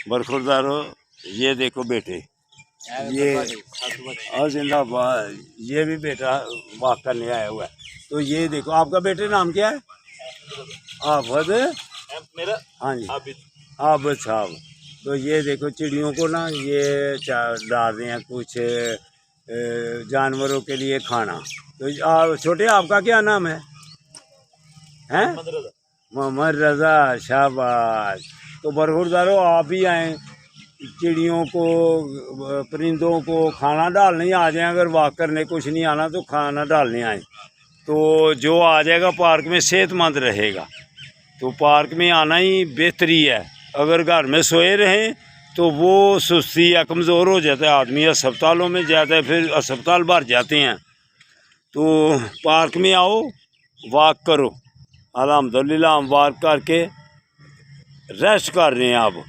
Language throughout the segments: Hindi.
बरखुरदारों, ये देखो बेटे, ये और जिंदाबाद, ये भी बेटा वॉक करने आया हुआ है। तो ये देखो, आपका बेटे नाम क्या है? आफद, मेरा, हाँ जी, आबिद साहब। तो ये देखो चिड़ियों को ना ये डाल रहे हैं कुछ जानवरों के लिए खाना। तो छोटे, आपका क्या नाम है? मोहम्मद रज़ा, शाबाश। तो बरखुरदारों, आप भी आएँ, चिड़ियों को, परिंदों को खाना डालने आ जाएं। अगर वॉक करने कुछ नहीं आना तो खाना डालने आए, तो जो आ जाएगा पार्क में सेहतमंद रहेगा। तो पार्क में आना ही बेहतरी है। अगर घर में सोए रहें तो वो सुस्ती या कमज़ोर हो जाता है आदमी, अस्पतालों में जाता है, फिर अस्पताल भर जाते हैं। तो पार्क में आओ, वॉक करो। अल्हम्दुलिल्लाह हम वॉक करके रेस्ट कर रहे हैं अब।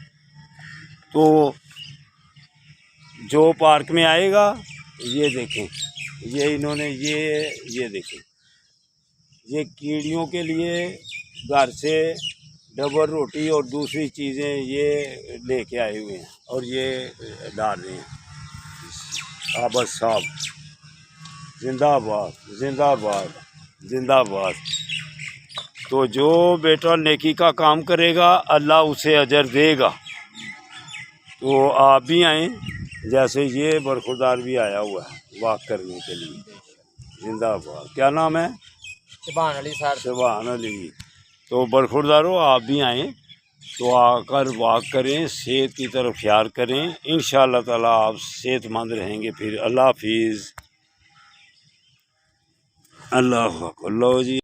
तो जो पार्क में आएगा, ये देखें, ये इन्होंने ये देखें, ये कीड़ियों के लिए घर से डबल रोटी और दूसरी चीज़ें ये लेके आए हुए हैं और ये डाल रहे हैं। आबद साहब, जिंदाबाद, जिंदाबाद, जिंदाबाद। तो जो बेटा नेकी का काम करेगा, अल्लाह उसे अजर देगा। तो आप भी आएँ, जैसे ये बरखुरदार भी आया हुआ है वॉक करने के लिए। जिंदाबाद। क्या नाम है? सुभान अली सर। सुभान अली। तो बरखुरदारों, आप भी आएँ, तो आकर वॉक करें, सेहत की तरफ ख्याल करें। इंशाअल्लाह ताला आप सेहतमंद रहेंगे। फिर अल्लाह हाफिज़। अल्लाह लो जी।